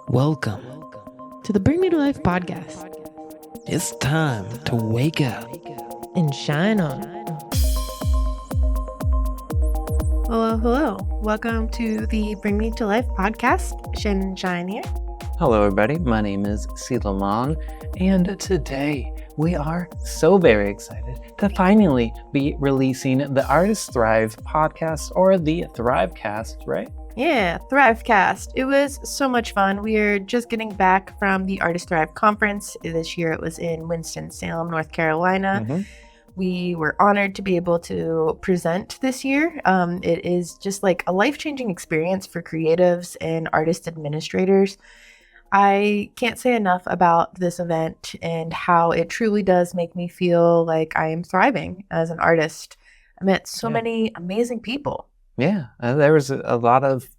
Welcome to the Bring Me to Life podcast. It's time to wake up and shine on. Hello. Welcome to the Bring Me to Life podcast. Shannon and Shine here. Hello, everybody. My name is Silamon, and today we are so very excited to finally be releasing the Artist Thrive podcast, or the Thrivecast, right? Yeah, Thrivecast. It was so much fun. We are just getting back from the Artist Thrive conference. This year it was in Winston-Salem, North Carolina. Mm-hmm. We were honored to be able to present this year. It is just like a life-changing experience for creatives and artist administrators. I can't say enough about this event and how it truly does make me feel like I am thriving as an artist. I met so many amazing people. Yeah, there was a lot of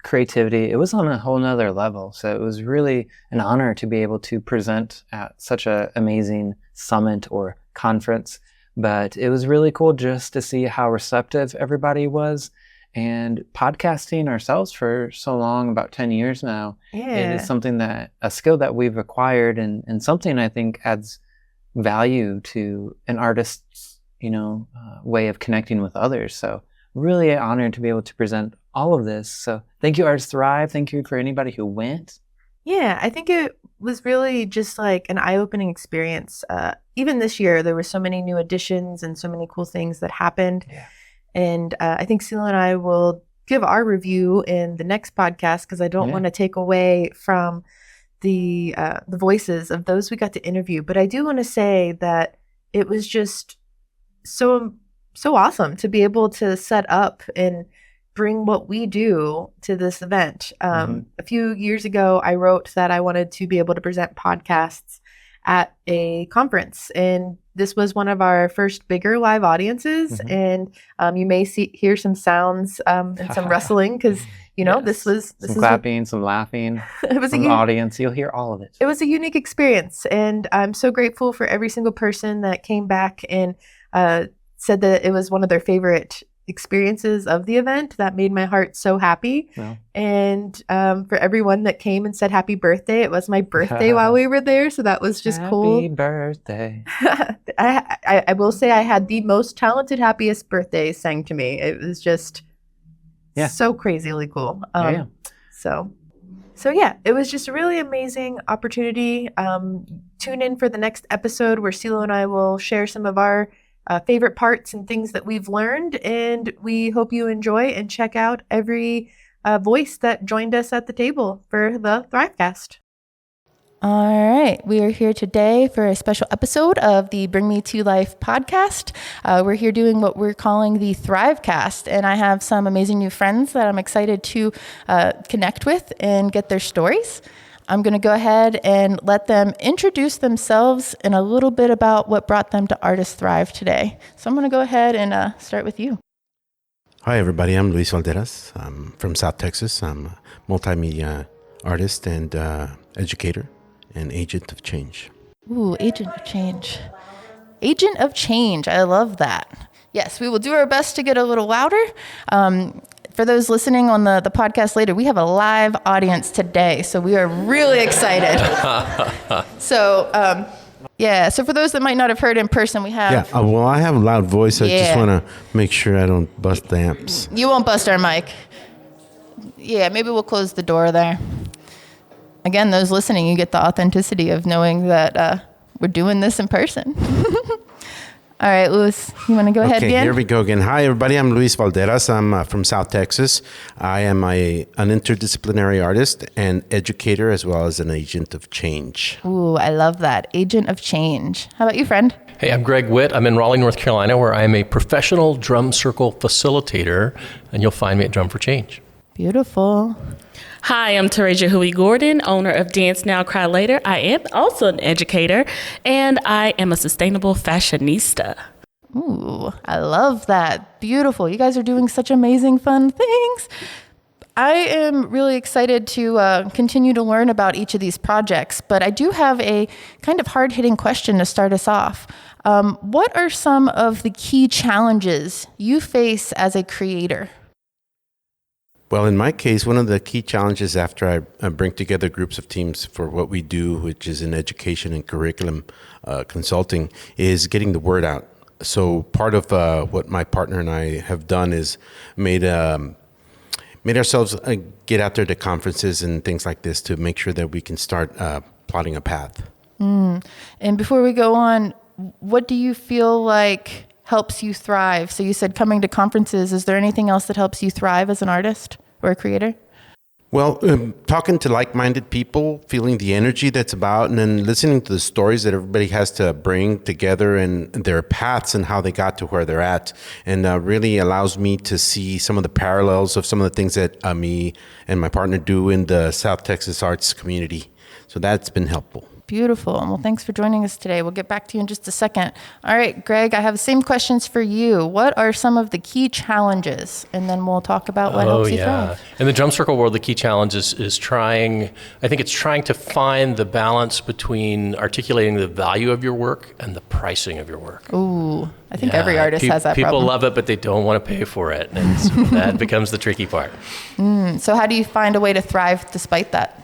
creativity. It was on a whole nother level. So it was really an honor to be able to present at such an amazing summit or conference. But it was really cool just to see how receptive everybody was. And podcasting ourselves for so long, about 10 years now, it is something a skill that we've acquired and something I think adds value to an artist's, way of connecting with others. So really honored to be able to present all of this. So thank you, Artist Thrive. Thank you for anybody who went. Yeah, I think it was really just like an eye-opening experience. Even this year, there were so many new additions and so many cool things that happened. Yeah. And I think Sela and I will give our review in the next podcast because I don't want to take away from the voices of those we got to interview. But I do want to say that it was just so awesome to be able to set up and bring what we do to this event. A few years ago, I wrote that I wanted to be able to present podcasts at a conference, and this was one of our first bigger live audiences. And you may hear some sounds and some rustling because this was some clapping, some laughing. It was from the audience. You'll hear all of it. It was a unique experience, and I'm so grateful for every single person that came back and said that it was one of their favorite experiences of the event. That made my heart so happy. Wow. And for everyone that came and said happy birthday, it was my birthday while we were there, so that was just cool. Happy birthday. I will say I had the most talented, happiest birthday sang to me. It was just so crazily cool. So it was just a really amazing opportunity. Tune in for the next episode where Silo and I will share some of our favorite parts and things that we've learned, and we hope you enjoy and check out every voice that joined us at the table for the Thrivecast. All right, we are here today for a special episode of the Bring Me to Life podcast. We're here doing what we're calling the Thrivecast, and I have some amazing new friends that I'm excited to connect with and get their stories. I'm going to go ahead and let them introduce themselves and a little bit about what brought them to Artist Thrive today. So I'm going to go ahead and start with you. Hi, everybody. I'm Luis Valderas. I'm from South Texas. I'm a multimedia artist and educator and agent of change. Ooh, agent of change. Agent of change. I love that. Yes, we will do our best to get a little louder. For those listening on the podcast later, we have a live audience today, so we are really excited. So for those that might not have heard in person, we have... Yeah, well, I have a loud voice. I just want to make sure I don't bust the amps. You won't bust our mic. Yeah, maybe we'll close the door there. Again, those listening, you get the authenticity of knowing that we're doing this in person. All right, Luis, you want to go ahead again? Okay, here we go again. Hi, everybody. I'm Luis Valderas. I'm from South Texas. I am an interdisciplinary artist and educator, as well as an agent of change. Ooh, I love that. Agent of change. How about you, friend? Hey, I'm Greg Witt. I'm in Raleigh, North Carolina, where I'm a professional drum circle facilitator, and you'll find me at Drum for Change. Beautiful. Hi, I'm Teresia Hoey-Gordon, owner of Dance Now, Cry Later. I am also an educator, and I am a sustainable fashionista. Ooh, I love that. Beautiful. You guys are doing such amazing, fun things. I am really excited to continue to learn about each of these projects, but I do have a kind of hard-hitting question to start us off. What are some of the key challenges you face as a creator? Well, in my case, one of the key challenges after I bring together groups of teams for what we do, which is in education and curriculum consulting, is getting the word out. So part of what my partner and I have done is made ourselves get out there to conferences and things like this to make sure that we can start plotting a path. And before we go on, what do you feel like helps you thrive? So you said coming to conferences. Is there anything else that helps you thrive as an artist or a creator? Well, talking to like-minded people, feeling the energy that's about, and then listening to the stories that everybody has to bring together and their paths and how they got to where they're at, and really allows me to see some of the parallels of some of the things that me and my partner do in the South Texas arts community. So that's been helpful. Beautiful. Well, thanks for joining us today. We'll get back to you in just a second. All right, Greg, I have the same questions for you. What are some of the key challenges? And then we'll talk about what helps you thrive. In the drum circle world, the key challenge is trying to find the balance between articulating the value of your work and the pricing of your work. Ooh, I think every artist has that people problem. love it, but they don't want to pay for it. And so that becomes the tricky part. So how do you find a way to thrive despite that?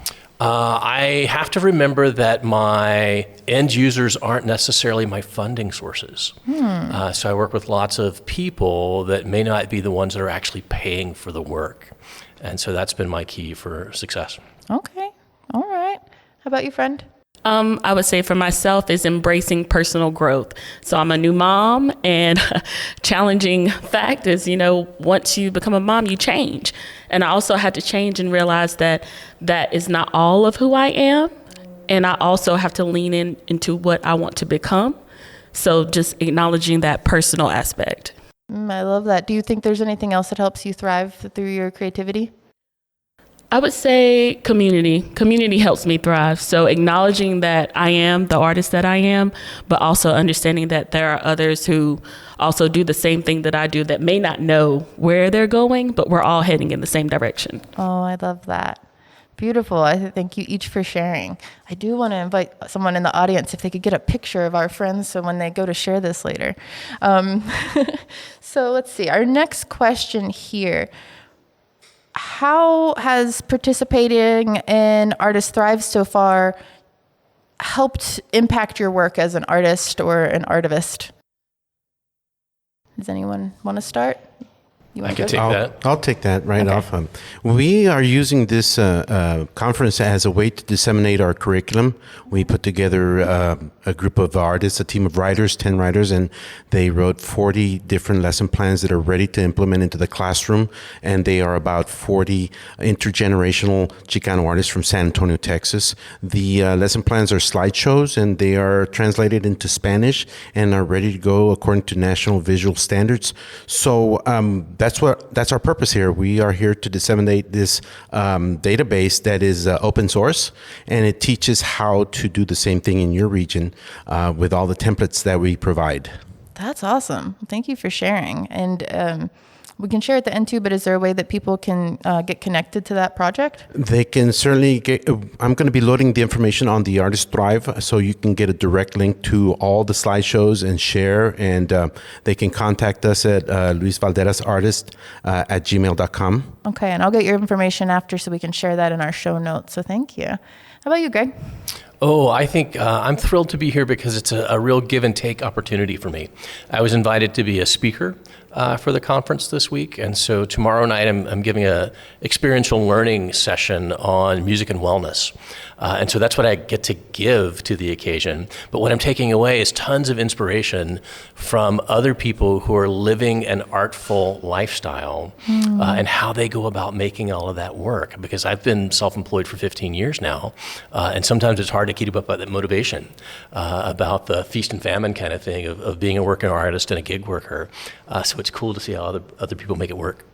I have to remember that my end users aren't necessarily my funding sources. So I work with lots of people that may not be the ones that are actually paying for the work. And so that's been my key for success. Okay. All right. How about you, friend? I would say for myself is embracing personal growth. So I'm a new mom, and challenging fact is, once you become a mom, you change. And I also had to change and realize that that is not all of who I am. And I also have to lean into what I want to become. So just acknowledging that personal aspect. I love that. Do you think there's anything else that helps you thrive through your creativity? I would say community. Community helps me thrive. So acknowledging that I am the artist that I am, but also understanding that there are others who also do the same thing that I do that may not know where they're going, but we're all heading in the same direction. Oh, I love that. Beautiful. I thank you each for sharing. I do want to invite someone in the audience if they could get a picture of our friends so when they go to share this later. So let's see. Our next question here. How has participating in Artist Thrive so far helped impact your work as an artist or an artivist? Does anyone want to start? I can take that. I'll take that right Okay. off. We are using this conference as a way to disseminate our curriculum. We put together a group of artists, a team of writers, 10 writers, and they wrote 40 different lesson plans that are ready to implement into the classroom. And they are about 40 intergenerational Chicano artists from San Antonio, Texas. The lesson plans are slideshows, and they are translated into Spanish and are ready to go according to national visual standards. So that's our purpose here. We are here to disseminate this database that is open source, and it teaches how to do the same thing in your region with all the templates that we provide. That's awesome. Thank you for sharing. And we can share at the end too, but is there a way that people can get connected to that project? They can certainly get, I'm going to be loading the information on the Artist Thrive, so you can get a direct link to all the slideshows and share, and they can contact us at luisvalderasartist@gmail.com. Okay, and I'll get your information after so we can share that in our show notes. So thank you. How about you, Greg? Oh, I think I'm thrilled to be here because it's a real give and take opportunity for me. I was invited to be a speaker for the conference this week, and so tomorrow night I'm giving a experiential learning session on music and wellness. And so that's what I get to give to the occasion. But what I'm taking away is tons of inspiration from other people who are living an artful lifestyle and how they go about making all of that work. Because I've been self-employed for 15 years now, and sometimes it's hard to keep up with that motivation about the feast and famine kind of thing of being a working artist and a gig worker. So it's cool to see how other people make it work.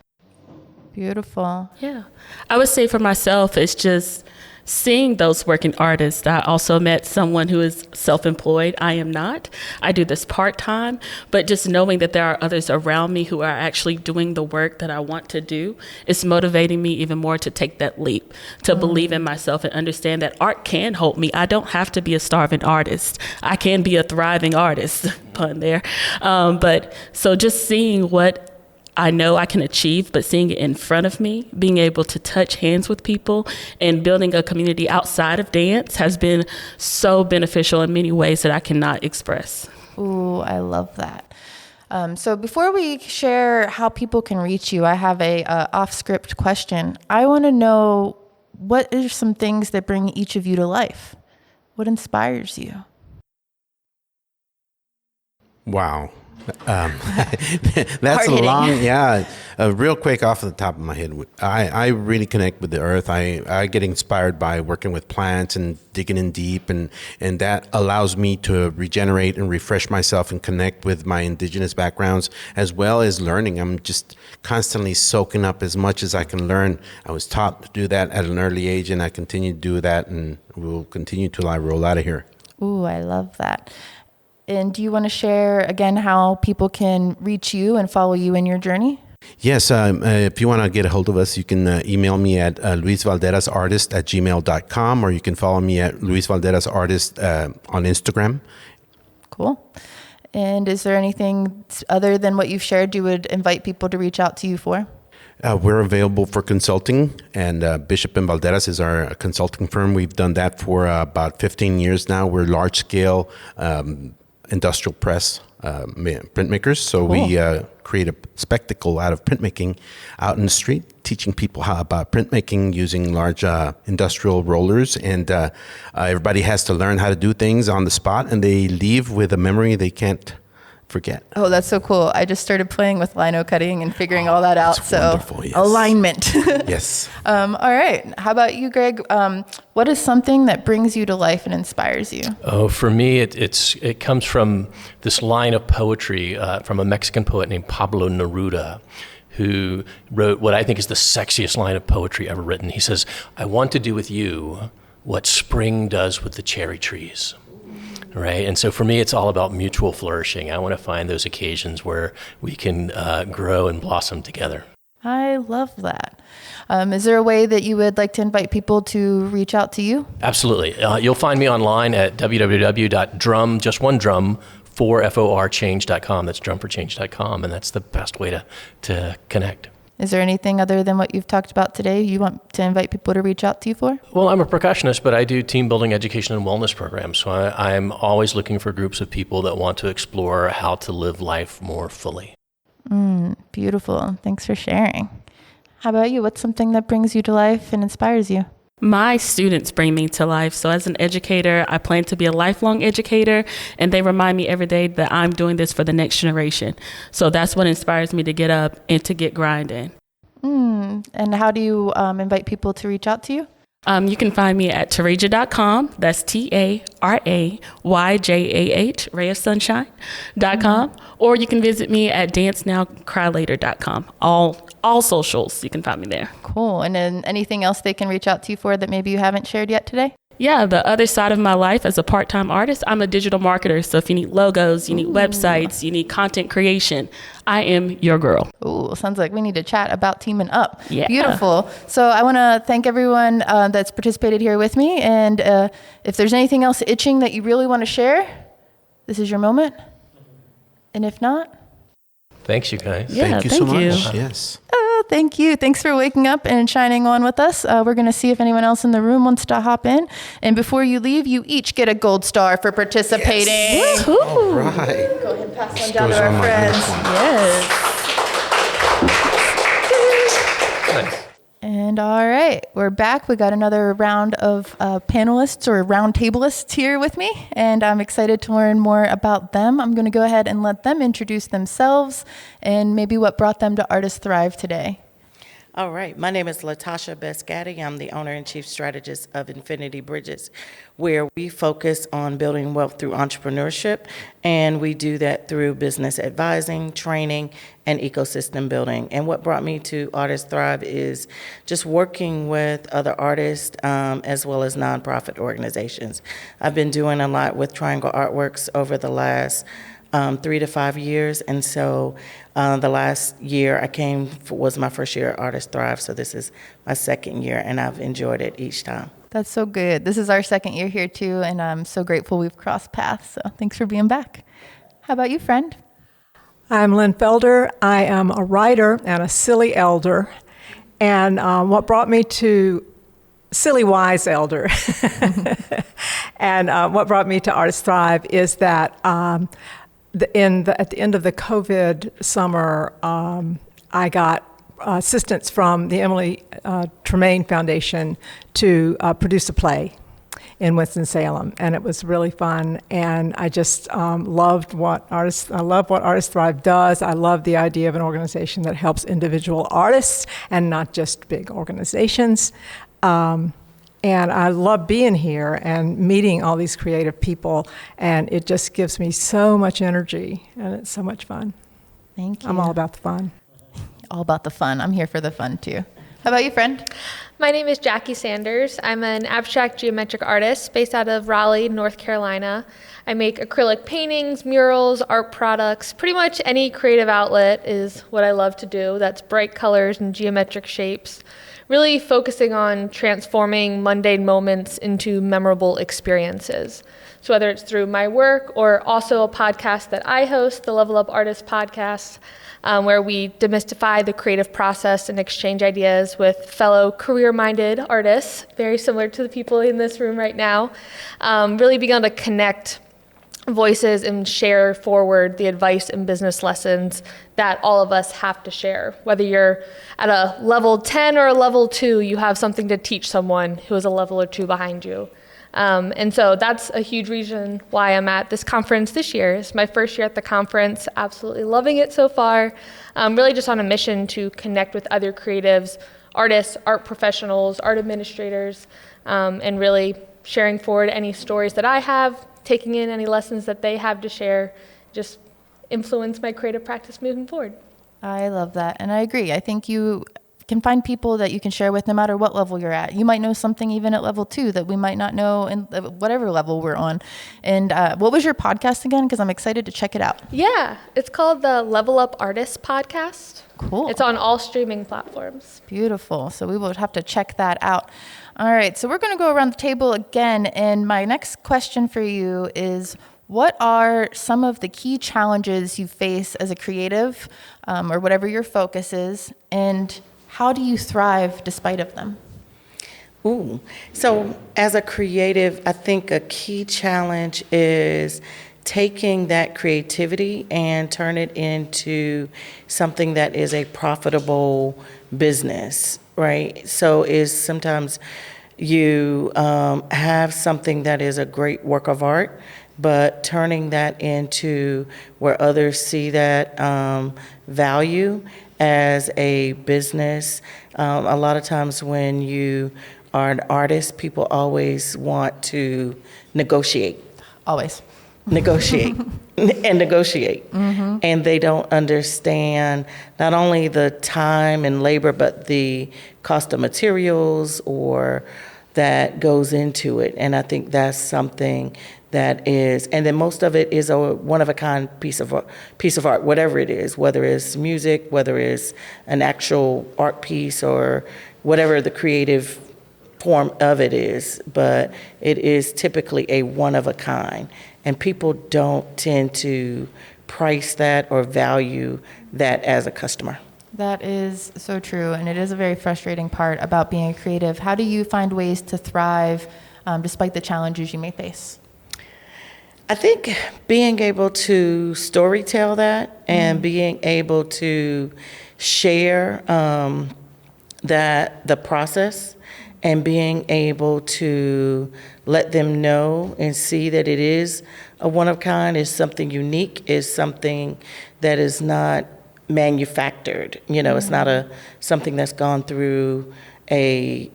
Beautiful. Yeah. I would say for myself, it's just seeing those working artists. I also met someone who is self-employed. I am not. I do this part-time, but just knowing that there are others around me who are actually doing the work that I want to do is motivating me even more to take that leap, to believe in myself and understand that art can help me. I don't have to be a starving artist. I can be a thriving artist, pun there. But so just seeing what I know I can achieve, but seeing it in front of me, being able to touch hands with people and building a community outside of dance has been so beneficial in many ways that I cannot express. Ooh, I love that. So before we share how people can reach you, I have a off-script question. I want to know, what are some things that bring each of you to life? What inspires you? Wow. That's a long, real quick off the top of my head. I really connect with the earth. I get inspired by working with plants and digging in deep, and that allows me to regenerate and refresh myself and connect with my indigenous backgrounds, as well as learning. I'm just constantly soaking up as much as I can learn. I was taught to do that at an early age, and I continue to do that, and will continue till I roll out of here. Ooh, I love that. And do you want to share again how people can reach you and follow you in your journey? Yes, if you want to get a hold of us, you can email me at luisvalderasartist@gmail.com, or you can follow me at luisvalderasartist on Instagram. Cool. And is there anything other than what you've shared you would invite people to reach out to you for? We're available for consulting, and Bishop and Valderas is our consulting firm. We've done that for about 15 years now. We're large-scale industrial press printmakers. So Cool. we create a spectacle out of printmaking out in the street, teaching people about printmaking using large industrial rollers. And everybody has to learn how to do things on the spot, and they leave with a memory they can't forget. Oh, that's so cool. I just started playing with lino cutting and figuring all that out. That's So wonderful, yes. alignment. Yes. All right. How about you, Greg? What is something that brings you to life and inspires you? Oh, for me, it comes from this line of poetry from a Mexican poet named Pablo Neruda, who wrote what I think is the sexiest line of poetry ever written. He says, "I want to do with you what spring does with the cherry trees." Right. And so for me, it's all about mutual flourishing. I want to find those occasions where we can grow and blossom together. I love that. Is there a way that you would like to invite people to reach out to you? Absolutely. You'll find me online at www.drum4change.com. That's drumforchange.com. And that's the best way to connect. Is there anything other than what you've talked about today you want to invite people to reach out to you for? Well, I'm a percussionist, but I do team building education and wellness programs. So I'm always looking for groups of people that want to explore how to live life more fully. Beautiful. Thanks for sharing. How about you? What's something that brings you to life and inspires you? My students bring me to life. So as an educator, I plan to be a lifelong educator, and they remind me every day that I'm doing this for the next generation. So that's what inspires me to get up and to get grinding. And how do you invite people to reach out to you? You can find me at Tarayjah.com. That's TARAYJAH, Ray of Sunshine.com. Or you can visit me at dancenowcrylater.com. All socials, you can find me there. Cool. And then anything else they can reach out to you for that maybe you haven't shared yet today? Yeah, the other side of my life as a part-time artist, I'm a digital marketer. So if you need logos, you need websites, you need content creation, I am your girl. Ooh, sounds like we need to chat about teaming up. Yeah. Beautiful. So I want to thank everyone that's participated here with me. And if there's anything else itching that you really want to share, this is your moment. And if not, Thanks, you guys. Yeah, Thank you so thank you. much. Yes. thank you. Thanks for waking up and shining on with us. We're going to see if anyone else in the room wants to hop in. And before you leave, you each get a gold star for participating. Yes. All right. Go ahead and pass This one down goes to on our my friends. uniform. Yes. Nice. And all right, we're back. We got another round of panelists or roundtablists here with me, and I'm excited to learn more about them. I'm going to go ahead and let them introduce themselves and maybe what brought them to Artist Thrive today. All right. My name is Latasha Best-Gaddy. I'm the owner and chief strategist of Infinity Bridges, where we focus on building wealth through entrepreneurship, and we do that through business advising, training, and ecosystem building. And what brought me to Artist Thrive is just working with other artists as well as nonprofit organizations. I've been doing a lot with Triangle Artworks over the last 3 to 5 years, and so the last year was my first year at Artist Thrive, so this is my second year, and I've enjoyed it each time. That's so good. This is our second year here too, and I'm so grateful we've crossed paths. So thanks for being back. How about you, friend? I'm Lynn Felder. I am a writer and a silly elder. And what brought me to silly wise elder and what brought me to Artists Thrive is that at the end of the COVID summer, I got assistance from the Emily Tremaine Foundation to produce a play in Winston-Salem, and it was really fun. And I just loved what Artists Thrive does. I love the idea of an organization that helps individual artists and not just big organizations. And I love being here and meeting all these creative people, and it just gives me so much energy, and it's so much fun. Thank you. I'm all about the fun. All about the fun. I'm here for the fun too. How about you, friend? My name is Jackie Sanders. I'm an abstract geometric artist based out of Raleigh, North Carolina. I make acrylic paintings, murals, art products. Pretty much any creative outlet is what I love to do. That's bright colors and geometric shapes. Really focusing on transforming mundane moments into memorable experiences. So whether it's through my work or also a podcast that I host, the Level Up Artist Podcast, where we demystify the creative process and exchange ideas with fellow career-minded artists, very similar to the people in this room right now, really begun to connect voices and share forward the advice and business lessons that all of us have to share. Whether you're at a level 10 or a level 2, you have something to teach someone who is a level or 2 behind you. And so that's a huge reason why I'm at this conference this year. It's my first year at the conference, absolutely loving it so far. Really just on a mission to connect with other creatives, artists, art professionals, art administrators, and really sharing forward any stories that I have, taking in any lessons that they have to share, just influence my creative practice moving forward. I love that, and I agree. I think you can find people that you can share with no matter what level you're at. You might know something even at level 2 that we might not know in whatever level we're on. And what was your podcast again? Because I'm excited to check it out. Yeah, it's called the Level Up Artists Podcast. Cool. It's on all streaming platforms. Beautiful. So we will have to check that out. All right, so we're going to go around the table again. And my next question for you is, what are some of the key challenges you face as a creative or whatever your focus is, and how do you thrive despite of them? Ooh, so as a creative, I think a key challenge is taking that creativity and turn it into something that is a profitable business, right? So is sometimes you have something that is a great work of art, but turning that into where others see that value as a business. A lot of times when you are an artist, people always want to negotiate. Always. Negotiate and negotiate. Mm-hmm. And they don't understand not only the time and labor, but the cost of materials or that goes into it. And I think that's something that is, and then most of it is a one-of-a-kind piece of art, whatever it is, whether it's music, whether it's an actual art piece, or whatever the creative form of it is. But it is typically a one-of-a-kind, and people don't tend to price that or value that as a customer. That is so true, and it is a very frustrating part about being a creative. How do you find ways to thrive despite the challenges you may face? I think being able to storytell that and being able to share the process and being able to let them know and see that it is a one-of-a-kind, is something unique, is something that is not manufactured. You know, it's not something that's gone through a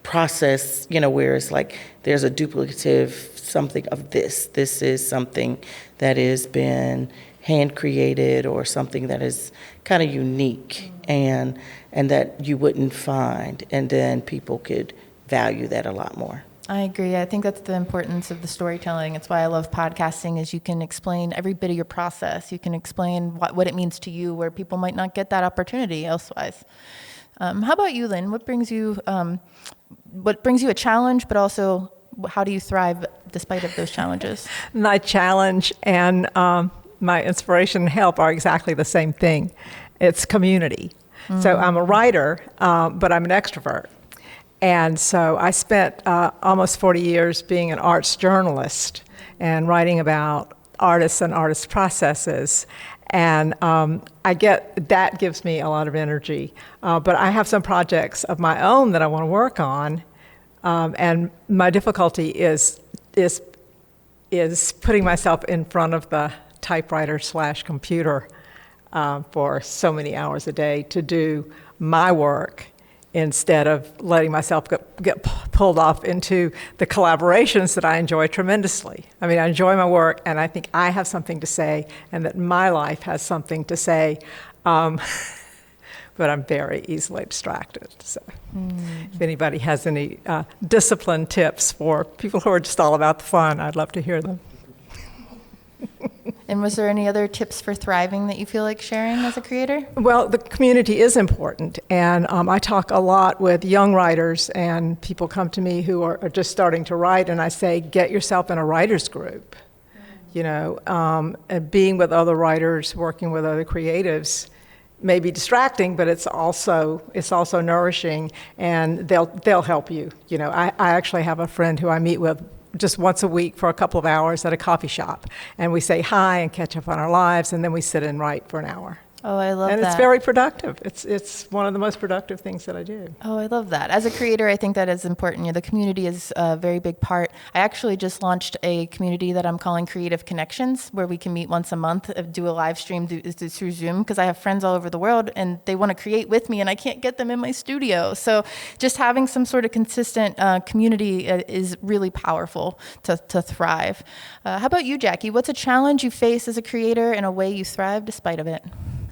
process, you know, where it's like there's a duplicative something of this. This is something that has been hand created or something that is kind of unique and that you wouldn't find, and then people could value that a lot more. I agree. I think that's the importance of the storytelling. It's why I love podcasting, is you can explain every bit of your process. You can explain what it means to you, where people might not get that opportunity elsewise. How about you, Lynn? What brings you a challenge, but also how do you thrive despite of those challenges? My challenge and my inspiration and help are exactly the same thing. It's community. So I'm a writer, but I'm an extrovert. And so I spent almost 40 years being an arts journalist and writing about artists and artist processes. And that gives me a lot of energy. But I have some projects of my own that I want to work on. And my difficulty is putting myself in front of the typewriter/computer for so many hours a day to do my work instead of letting myself get pulled off into the collaborations that I enjoy tremendously. I mean, I enjoy my work, and I think I have something to say, and that my life has something to say, but I'm very easily distracted. So if anybody has any discipline tips for people who are just all about the fun, I'd love to hear them. And was there any other tips for thriving that you feel like sharing as a creator? Well, the community is important, and I talk a lot with young writers, and people come to me who are just starting to write, and I say, get yourself in a writer's group. You know, and being with other writers, working with other creatives may be distracting, but it's also nourishing, and they'll help you. You know, I actually have a friend who I meet with just once a week for a couple of hours at a coffee shop, and we say hi and catch up on our lives, and then we sit and write for an hour. Oh, I love that. And it's very productive. It's one of the most productive things that I do. Oh, I love that. As a creator, I think that is important. You know, the community is a very big part. I actually just launched a community that I'm calling Creative Connections, where we can meet once a month, do a live stream through Zoom, because I have friends all over the world and they want to create with me and I can't get them in my studio. So just having some sort of consistent community is really powerful to thrive. How about you, Jackie? What's a challenge you face as a creator and a way you thrive despite of it?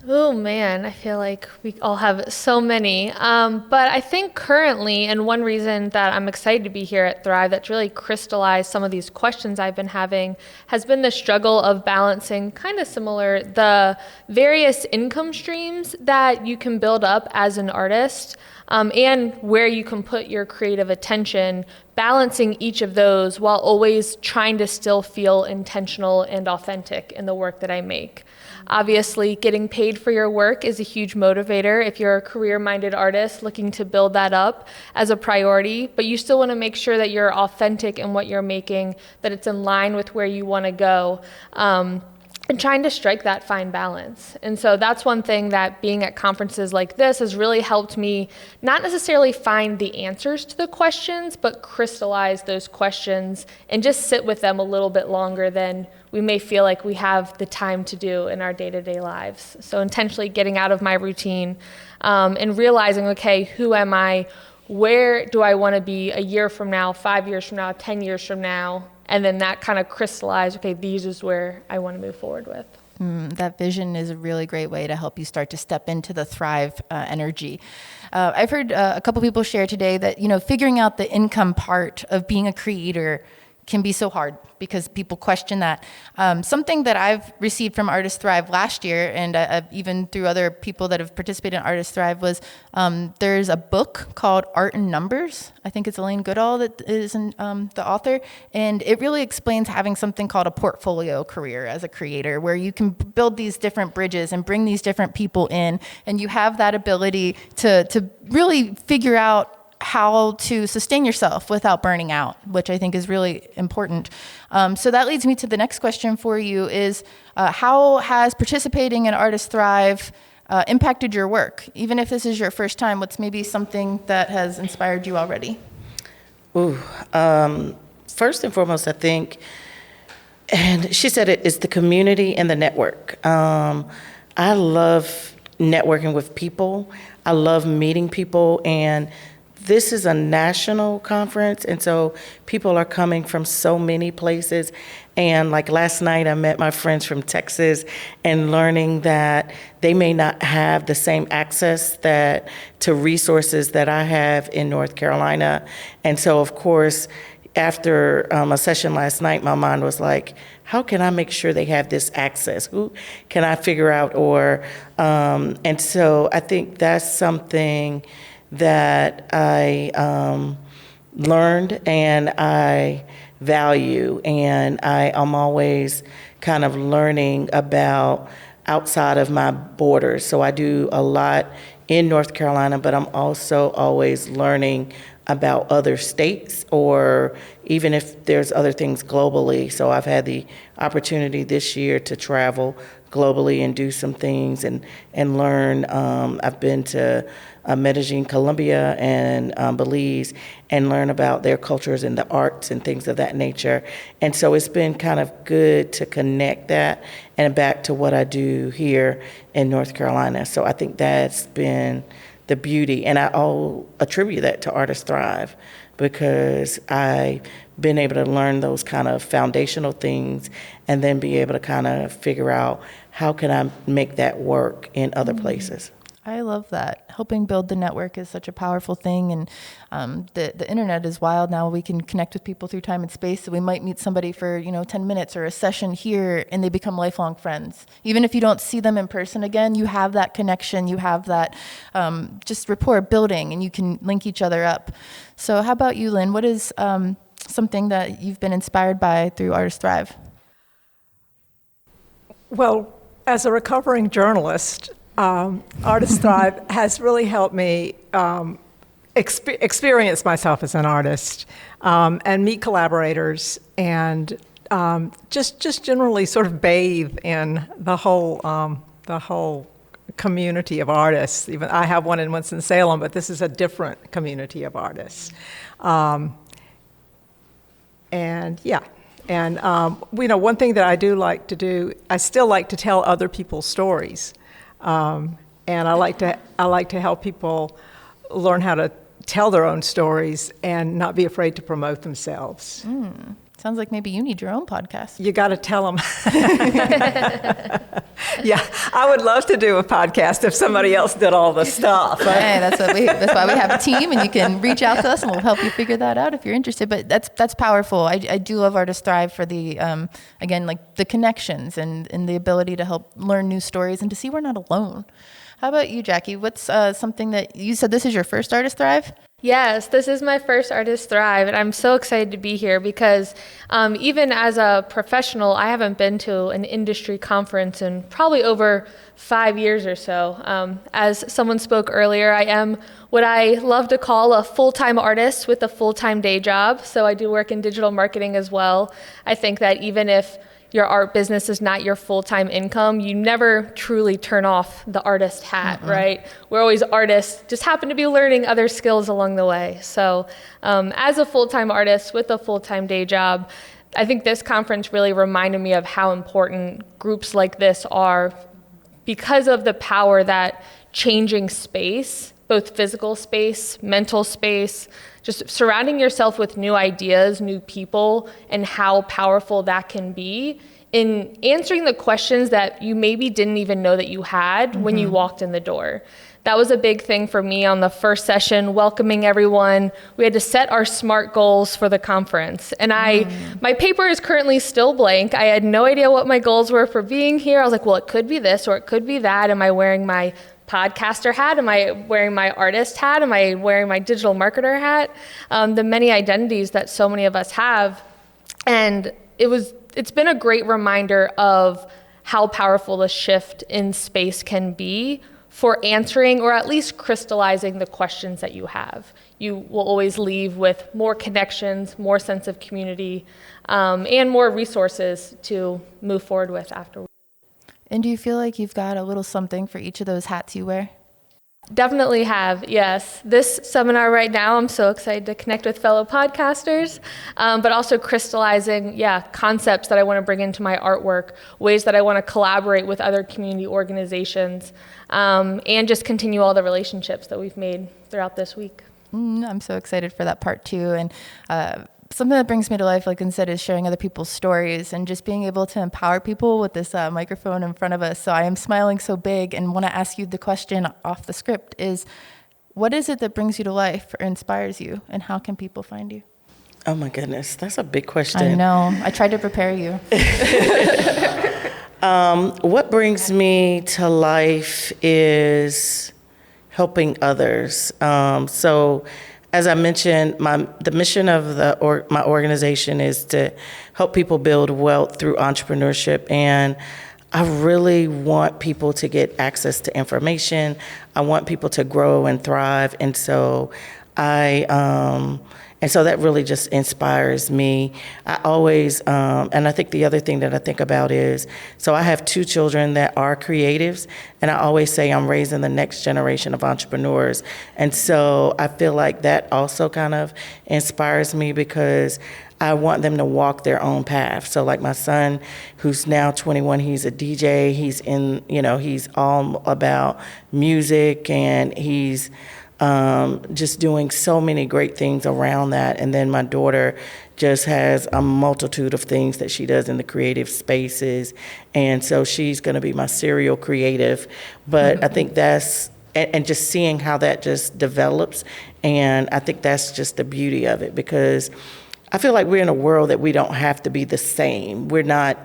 Oh man, I feel like we all have so many. But I think currently, and one reason that I'm excited to be here at Thrive that's really crystallized some of these questions I've been having has been the struggle of balancing, kind of similar, the various income streams that you can build up as an artist, and where you can put your creative attention, balancing each of those while always trying to still feel intentional and authentic in the work that I make. Obviously, getting paid for your work is a huge motivator if you're a career-minded artist looking to build that up as a priority, but you still want to make sure that you're authentic in what you're making, that it's in line with where you want to go. And trying to strike that fine balance. And so that's one thing that being at conferences like this has really helped me not necessarily find the answers to the questions, but crystallize those questions and just sit with them a little bit longer than we may feel like we have the time to do in our day-to-day lives. So intentionally getting out of my routine and realizing, okay, who am I? Where do I want to be a year from now, 5 years from now, 10 years from now? And then that kind of crystallized, okay, these is where I want to move forward with. That vision is a really great way to help you start to step into the Thrive energy. I've heard a couple people share today that, you know, figuring out the income part of being a creator can be so hard because people question that. Something that I've received from Artist Thrive last year, and even through other people that have participated in Artist Thrive, was there's a book called Art and Numbers. I think it's Elaine Goodall that is the author, and it really explains having something called a portfolio career as a creator, where you can build these different bridges and bring these different people in, and you have that ability to really figure out how to sustain yourself without burning out, which I think is really important. So that leads me to the next question for you is, how has participating in Artist Thrive impacted your work? Even if this is your first time, what's maybe something that has inspired you already? First and foremost, I think, and she said it's the community and the network. I love networking with people. I love meeting people, and this is a national conference, and so people are coming from so many places. And like last night, I met my friends from Texas, and learning that they may not have the same access to resources that I have in North Carolina. And so, of course, after a session last night, my mind was like, how can I make sure they have this access? Who can I figure out? And so I think that's something that I learned and I value, and I am always kind of learning about outside of my borders. So I do a lot in North Carolina, but I'm also always learning about other states, or even if there's other things globally. So I've had the opportunity this year to travel globally and do some things and learn. I've been to Medellin, Colombia, and Belize, and learn about their cultures and the arts and things of that nature. And so it's been kind of good to connect that and back to what I do here in North Carolina. So I think that's been the beauty, and I'll attribute that to Artists Thrive, because I've been able to learn those kind of foundational things and then be able to kind of figure out how can I make that work in other places. I love that. Helping build the network is such a powerful thing, and the internet is wild now. We can connect with people through time and space, so we might meet somebody for 10 minutes or a session here, and they become lifelong friends. Even if you don't see them in person again, you have that connection, you have that just rapport building, and you can link each other up. So how about you, Lynn? What is something that you've been inspired by through Artists Thrive? Well, as a recovering journalist, Artists Thrive has really helped me experience myself as an artist, and meet collaborators, and just generally sort of bathe in the whole community of artists. Even I have one in Winston-Salem, but this is a different community of artists. One thing that I do like to do, I still like to tell other people's stories. And I like to help people learn how to tell their own stories and not be afraid to promote themselves. Sounds like maybe you need your own podcast. You got to tell them. Yeah, I would love to do a podcast if somebody else did all the stuff. Hey, that's why we have a team, and you can reach out to us, and we'll help you figure that out if you're interested. But that's powerful. I do love Artists Thrive for the again, like the connections and the ability to help learn new stories and to see we're not alone. How about you, Jackie? What's something that you said this is your first Artists Thrive? Yes, this is my first Artists Thrive, and I'm so excited to be here because even as a professional, I haven't been to an industry conference in probably over 5 years or so. As someone spoke earlier, I am what I love to call a full-time artist with a full-time day job. So I do work in digital marketing as well. I think that even if your art business is not your full-time income, you never truly turn off the artist hat, right? We're always artists, just happen to be learning other skills along the way. So as a full-time artist with a full-time day job, I think this conference really reminded me of how important groups like this are because of the power that changing space, both physical space, mental space, just surrounding yourself with new ideas, new people, and how powerful that can be in answering the questions that you maybe didn't even know that you had when you walked in the door. That was a big thing for me on the first session, welcoming everyone. We had to set our SMART goals for the conference. And my paper is currently still blank. I had no idea what my goals were for being here. I was like, well, it could be this or it could be that. Am I wearing my podcaster hat? Am I wearing my artist hat? Am I wearing my digital marketer hat? The many identities that so many of us have. And it's been a great reminder of how powerful the shift in space can be for answering or at least crystallizing the questions that you have. You will always leave with more connections, more sense of community, and more resources to move forward with afterwards. And do you feel like you've got a little something for each of those hats you wear? Definitely have, yes. This seminar right now, I'm so excited to connect with fellow podcasters, but also crystallizing, concepts that I want to bring into my artwork, ways that I want to collaborate with other community organizations, and just continue all the relationships that we've made throughout this week. I'm so excited for that part too. And something that brings me to life, like I said, is sharing other people's stories and just being able to empower people with this microphone in front of us. So I am smiling so big and want to ask you the question off the script is, what is it that brings you to life or inspires you, and how can people find you? Oh my goodness, that's a big question. I know. I tried to prepare you. What brings me to life is helping others. So as I mentioned, the mission of my organization is to help people build wealth through entrepreneurship, and I really want people to get access to information. I want people to grow and thrive, and so that really just inspires me. I always, and I think the other thing that I think about is, so I have 2 children that are creatives, and I always say I'm raising the next generation of entrepreneurs. And so I feel like that also kind of inspires me because I want them to walk their own path. So like my son, who's now 21, he's a DJ, he's all about music, and he's just doing so many great things around that. And then my daughter just has a multitude of things that she does in the creative spaces. And so she's going to be my serial creative. But I think and just seeing how that just develops. And I think that's just the beauty of it, because I feel like we're in a world that we don't have to be the same. We're not,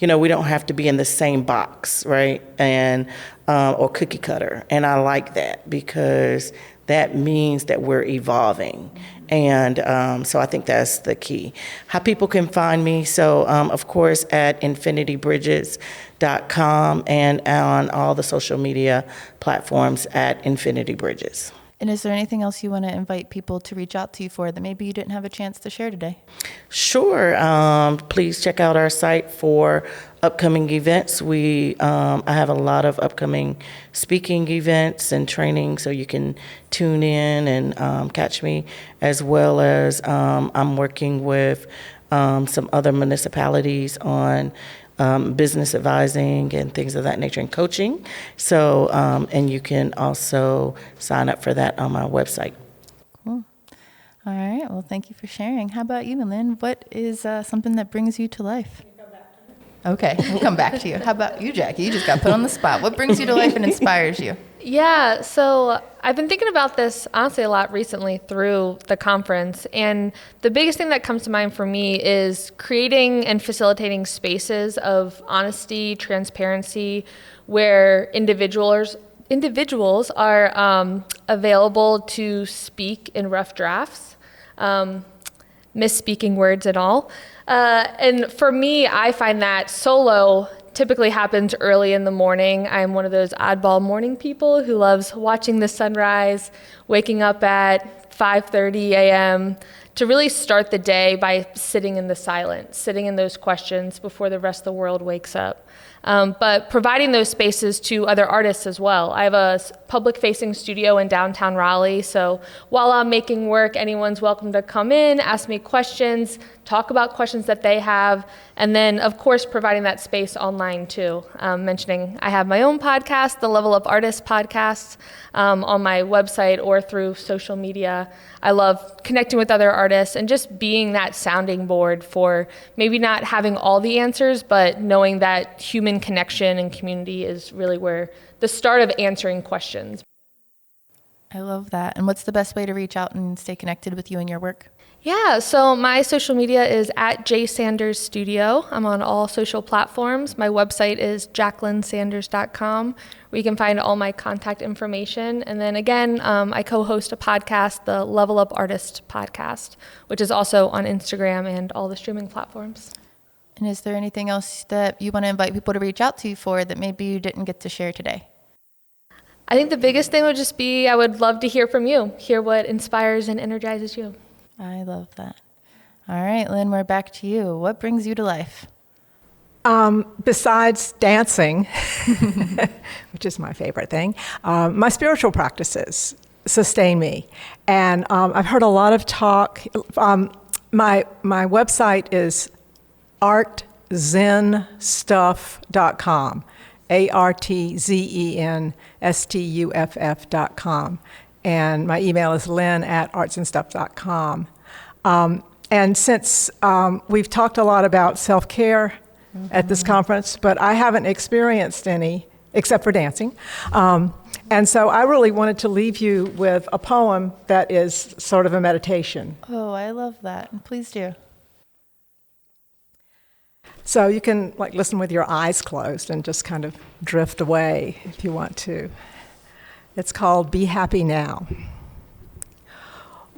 we don't have to be in the same box, right? And, or cookie cutter. And I like that, because that means that we're evolving. And so I think that's the key. How people can find me, so of course at infinitybridges.com and on all the social media platforms at Infinity Bridges. And is there anything else you want to invite people to reach out to you for that maybe you didn't have a chance to share today? Sure. Please check out our site for upcoming events. I have a lot of upcoming speaking events and training, so you can tune in and catch me, as well as I'm working with some other municipalities on business advising and things of that nature, and coaching. So, and you can also sign up for that on my website. Cool. All right. Well, thank you for sharing. How about you, Lynn? What is something that brings you to life? Okay, we'll come back to you. How about you, Jackie? You just got put on the spot. What brings you to life and inspires you? Yeah, so I've been thinking about this honestly a lot recently through the conference, and the biggest thing that comes to mind for me is creating and facilitating spaces of honesty, transparency, where individuals are available to speak in rough drafts, misspeaking words and all. And for me, I find that solo typically happens early in the morning. I'm one of those oddball morning people who loves watching the sunrise, waking up at 5:30 a.m. to really start the day by sitting in the silence, sitting in those questions before the rest of the world wakes up. But providing those spaces to other artists as well. I have a public-facing studio in downtown Raleigh, so while I'm making work, anyone's welcome to come in, ask me questions, talk about questions that they have, and then, of course, providing that space online too. Mentioning I have my own podcast, the Level Up Artist podcast, on my website or through social media. I love connecting with other artists and just being that sounding board for maybe not having all the answers, but knowing that human connection and community is really where the start of answering questions. I love that. And what's the best way to reach out and stay connected with you and your work? Yeah, so my social media is at JSanders Studio. I'm on all social platforms. My website is jacquelinesanders.com, where you can find all my contact information. And then again, I co-host a podcast, the Level Up Artist podcast, which is also on Instagram and all the streaming platforms. And is there anything else that you want to invite people to reach out to you for that maybe you didn't get to share today? I think the biggest thing would just be I would love to hear from you, hear what inspires and energizes you. I love that. All right, Lynn, we're back to you. What brings you to life? Besides dancing, which is my favorite thing, my spiritual practices sustain me. And I've heard a lot of talk. My website is artzenstuff.com, artzenstuff.com. And my email is lynn@artzenstuff.com. And since we've talked a lot about self-care at this conference, but I haven't experienced any except for dancing. And so I really wanted to leave you with a poem that is sort of a meditation. Oh, I love that. Please do. So you can listen with your eyes closed and just kind of drift away if you want to. It's called Be Happy Now.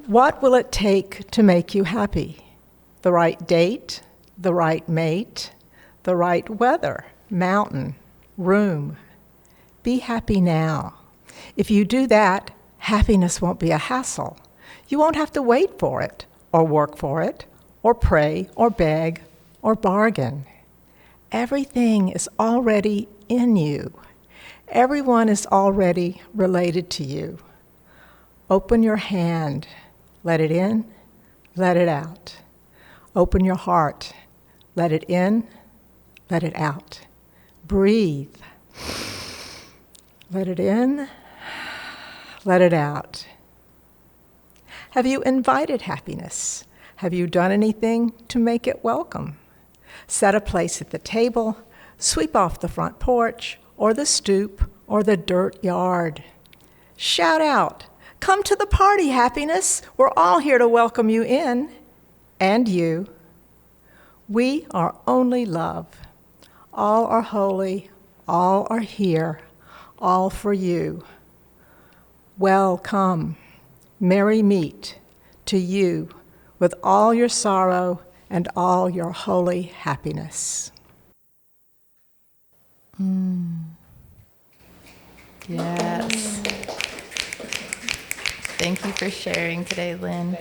What will it take to make you happy? The right date, the right mate, the right weather, mountain, room. Be happy now. If you do that, happiness won't be a hassle. You won't have to wait for it, or work for it, or pray, or beg, or bargain. Everything is already in you. Everyone is already related to you. Open your hand. Let it in, let it out. Open your heart. Let it in, let it out. Breathe. Let it in, let it out. Have you invited happiness? Have you done anything to make it welcome? Set a place at the table, sweep off the front porch, or the stoop, or the dirt yard. Shout out, "Come to the party, happiness. We're all here to welcome you in." And you. We are only love. All are holy, all are here, all for you. Welcome, merry meet to you with all your sorrow and all your holy happiness. Yes. Thank you for sharing today, Lynn.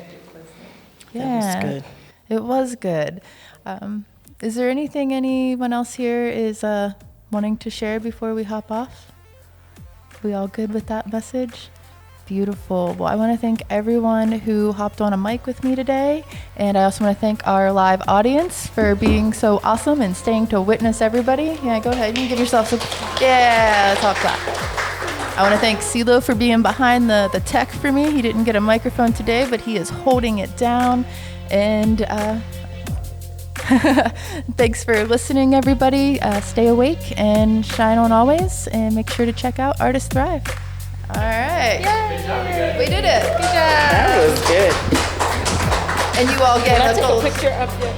Yeah, That was good. It was good. Is there anything anyone else here is wanting to share before we hop off? We all good with that message? Beautiful. Well, I want to thank everyone who hopped on a mic with me today. And I also want to thank our live audience for being so awesome and staying to witness everybody. Yeah, go ahead. You can give yourself some. Yeah, let's all clap. I want to thank CeeLo for being behind the tech for me. He didn't get a microphone today, but he is holding it down. And thanks for listening, everybody. Stay awake and shine on always. And make sure to check out Artists Thrive. All right. Yay. We did it. Good job. That was good. And you all get a Take a picture of you.